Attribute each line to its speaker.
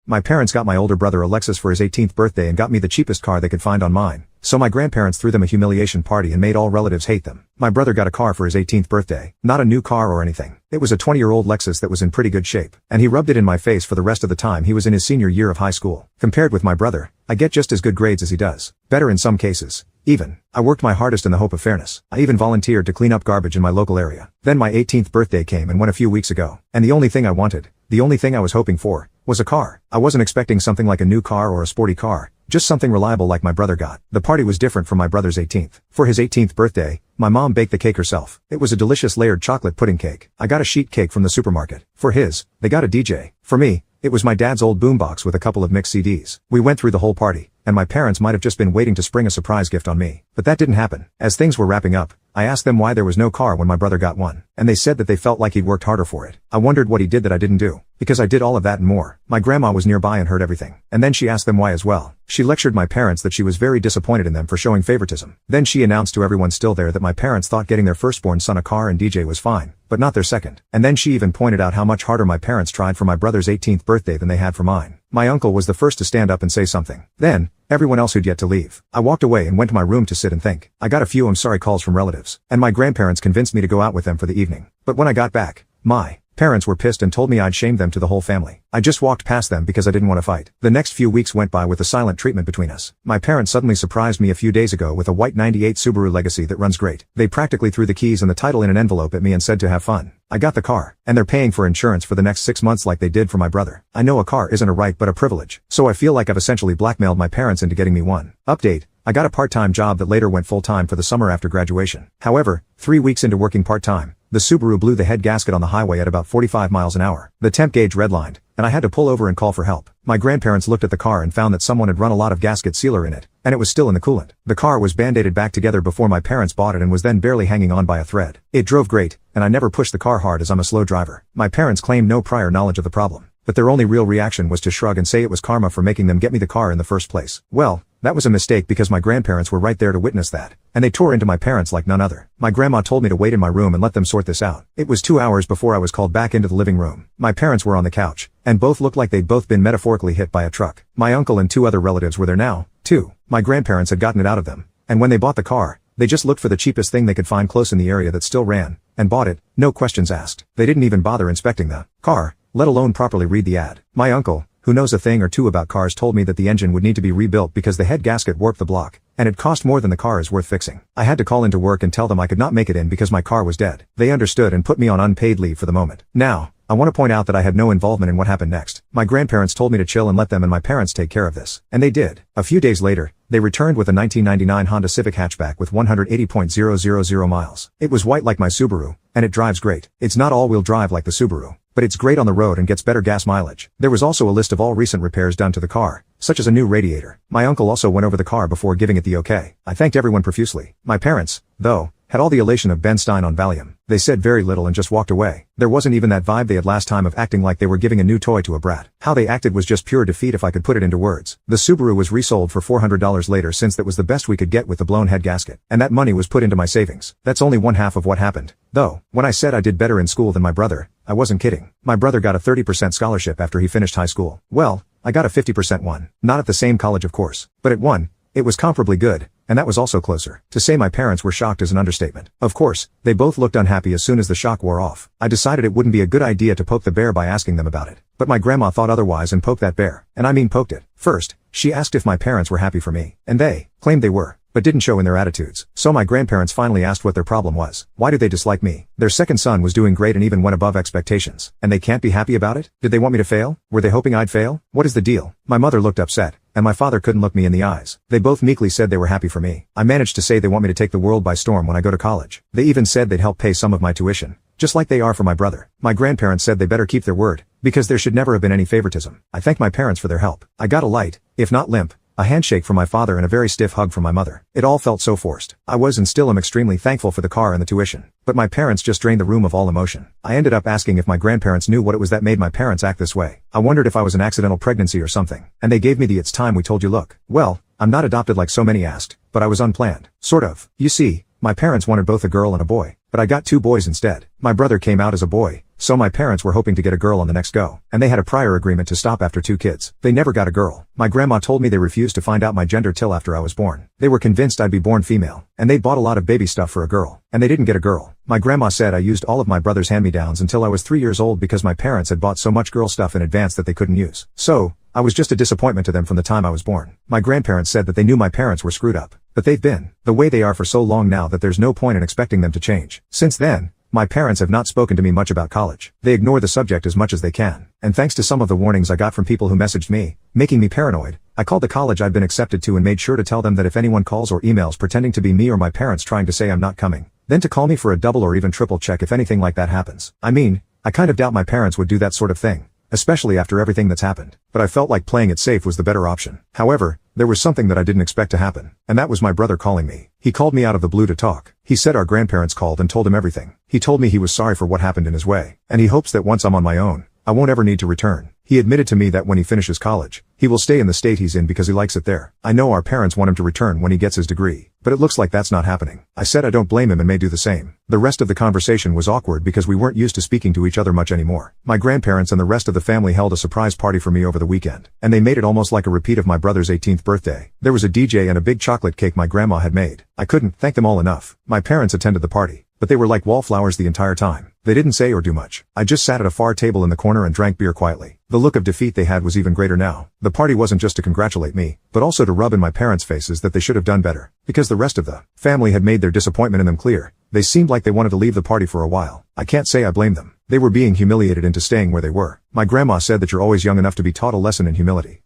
Speaker 1: My parents got my older brother a Lexus for his 18th birthday and got me the cheapest car they could find online. So my grandparents threw them a humiliation party and made all relatives hate them. My brother got a car for his 18th birthday. Not a new car or anything. It was a 20-year-old Lexus that was in pretty good shape. And he rubbed it in my face for the rest of the time he was in his senior year of high school. Compared with my brother, I get just as good grades as he does. Better in some cases. Even. I worked my hardest in the hope of fairness. I even volunteered to clean up garbage in my local area. Then my 18th birthday came and went a few weeks ago. And the only thing I wanted, the only thing I was hoping for, was a car. I wasn't expecting something like a new car or a sporty car. Just something reliable like my brother got. The party was different from my brother's 18th. For his 18th birthday, my mom baked the cake herself. It was a delicious layered chocolate pudding cake. I got a sheet cake from the supermarket. For his, they got a DJ. For me, it was my dad's old boombox with a couple of mixed CDs. We went through the whole party, and my parents might have just been waiting to spring a surprise gift on me. But that didn't happen. As things were wrapping up, I asked them why there was no car when my brother got one. And they said that they felt like he'd worked harder for it. I wondered what he did that I didn't do. Because I did all of that and more. My grandma was nearby and heard everything. And then she asked them why as well. She lectured my parents that she was very disappointed in them for showing favoritism. Then she announced to everyone still there that my parents thought getting their firstborn son a car and DJ was fine, but not their second. And then she even pointed out how much harder my parents tried for my brother's 18th birthday than they had for mine. My uncle was the first to stand up and say something. Then, everyone else who'd yet to leave. I walked away and went to my room to sit and think. I got a few I'm sorry calls from relatives, and my grandparents convinced me to go out with them for the evening. But when I got back, my parents were pissed and told me I'd shamed them to the whole family. I just walked past them because I didn't want to fight. The next few weeks went by with a silent treatment between us. My parents suddenly surprised me a few days ago with a white 98 Subaru Legacy that runs great. They practically threw the keys and the title in an envelope at me and said to have fun. I got the car, and they're paying for insurance for the next 6 months like they did for my brother. I know a car isn't a right but a privilege, so I feel like I've essentially blackmailed my parents into getting me one. Update. I got a part-time job that later went full-time for the summer after graduation. However, 3 weeks into working part-time, the Subaru blew the head gasket on the highway at about 45 miles an hour. The temp gauge redlined, and I had to pull over and call for help. My grandparents looked at the car and found that someone had run a lot of gasket sealer in it, and it was still in the coolant. The car was band-aided back together before my parents bought it and was then barely hanging on by a thread. It drove great, and I never pushed the car hard as I'm a slow driver. My parents claimed no prior knowledge of the problem, but their only real reaction was to shrug and say it was karma for making them get me the car in the first place. Well, that was a mistake because my grandparents were right there to witness that, and they tore into my parents like none other. My grandma told me to wait in my room and let them sort this out. It was 2 hours before I was called back into the living room. My parents were on the couch, and both looked like they'd both been metaphorically hit by a truck. My uncle and 2 other relatives were there now, too. My grandparents had gotten it out of them, and when they bought the car, they just looked for the cheapest thing they could find close in the area that still ran, and bought it, no questions asked. They didn't even bother inspecting the car, let alone properly read the ad. My uncle, who knows a thing or two about cars, told me that the engine would need to be rebuilt because the head gasket warped the block, and it cost more than the car is worth fixing. I had to call into work and tell them I could not make it in because my car was dead. They understood and put me on unpaid leave for the moment. Now, I want to point out that I had no involvement in what happened next. My grandparents told me to chill and let them and my parents take care of this. And they did. A few days later, they returned with a 1999 Honda Civic hatchback with 180,000 miles. It was white like my Subaru, and it drives great. It's not all-wheel drive like the Subaru, but it's great on the road and gets better gas mileage. There was also a list of all recent repairs done to the car, such as a new radiator. My uncle also went over the car before giving it the okay. I thanked everyone profusely. My parents, though, had all the elation of Ben Stein on Valium. They said very little and just walked away. There wasn't even that vibe they had last time of acting like they were giving a new toy to a brat. How they acted was just pure defeat if I could put it into words. The Subaru was resold for $400 later since that was the best we could get with the blown head gasket. And that money was put into my savings. That's only one half of what happened, though. When I said I did better in school than my brother, I wasn't kidding. My brother got a 30% scholarship after he finished high school. Well, I got a 50% one. Not at the same college of course, but at one. It was comparably good, and that was also closer. To say my parents were shocked is an understatement. Of course, they both looked unhappy as soon as the shock wore off. I decided it wouldn't be a good idea to poke the bear by asking them about it. But my grandma thought otherwise and poked that bear. And I mean poked it. First, she asked if my parents were happy for me. And they claimed they were, but didn't show in their attitudes. So my grandparents finally asked what their problem was. Why do they dislike me? Their second son was doing great and even went above expectations. And they can't be happy about it? Did they want me to fail? Were they hoping I'd fail? What is the deal? My mother looked upset, and my father couldn't look me in the eyes. They both meekly said they were happy for me. I managed to say they want me to take the world by storm when I go to college. They even said they'd help pay some of my tuition, just like they are for my brother. My grandparents said they better keep their word, because there should never have been any favoritism. I thanked my parents for their help. I got a light, if not limp, a handshake from my father and a very stiff hug from my mother. It all felt so forced. I was and still am extremely thankful for the car and the tuition. But my parents just drained the room of all emotion. I ended up asking if my grandparents knew what it was that made my parents act this way. I wondered if I was an accidental pregnancy or something. And they gave me the "it's time we told you" look. Well, I'm not adopted like so many asked, but I was unplanned. Sort of. You see, my parents wanted both a girl and a boy, but I got 2 boys instead. My brother came out as a boy, So my parents were hoping to get a girl on the next go, and they had a prior agreement to stop after 2 kids. They never got a girl. My grandma told me they refused to find out my gender till after I was born. They were convinced I'd be born female, and they bought a lot of baby stuff for a girl, and they didn't get a girl. My grandma said I used all of my brother's hand-me-downs until I was 3 years old because my parents had bought so much girl stuff in advance that they couldn't use. So, I was just a disappointment to them from the time I was born. My grandparents said that they knew my parents were screwed up, but they've been the way they are for so long now that there's no point in expecting them to change. Since then, my parents have not spoken to me much about college. They ignore the subject as much as they can. And thanks to some of the warnings I got from people who messaged me, making me paranoid, I called the college I'd been accepted to and made sure to tell them that if anyone calls or emails pretending to be me or my parents trying to say I'm not coming, then to call me for a double or even triple check if anything like that happens. I mean, I kind of doubt my parents would do that sort of thing, especially after everything that's happened. But I felt like playing it safe was the better option. However, there was something that I didn't expect to happen, and that was my brother calling me. He called me out of the blue to talk. He said our grandparents called and told him everything. He told me he was sorry for what happened in his way, and he hopes that once I'm on my own, I won't ever need to return. He admitted to me that when he finishes college, he will stay in the state he's in because he likes it there. I know our parents want him to return when he gets his degree, but it looks like that's not happening. I said I don't blame him and may do the same. The rest of the conversation was awkward because we weren't used to speaking to each other much anymore. My grandparents and the rest of the family held a surprise party for me over the weekend, and they made it almost like a repeat of my brother's 18th birthday. There was a DJ and a big chocolate cake my grandma had made. I couldn't thank them all enough. My parents attended the party, but they were like wallflowers the entire time. They didn't say or do much. I just sat at a far table in the corner and drank beer quietly. The look of defeat they had was even greater now. The party wasn't just to congratulate me, but also to rub in my parents' faces that they should have done better. Because the rest of the family had made their disappointment in them clear, they seemed like they wanted to leave the party for a while. I can't say I blame them. They were being humiliated into staying where they were. My grandma said that you're always young enough to be taught a lesson in humility.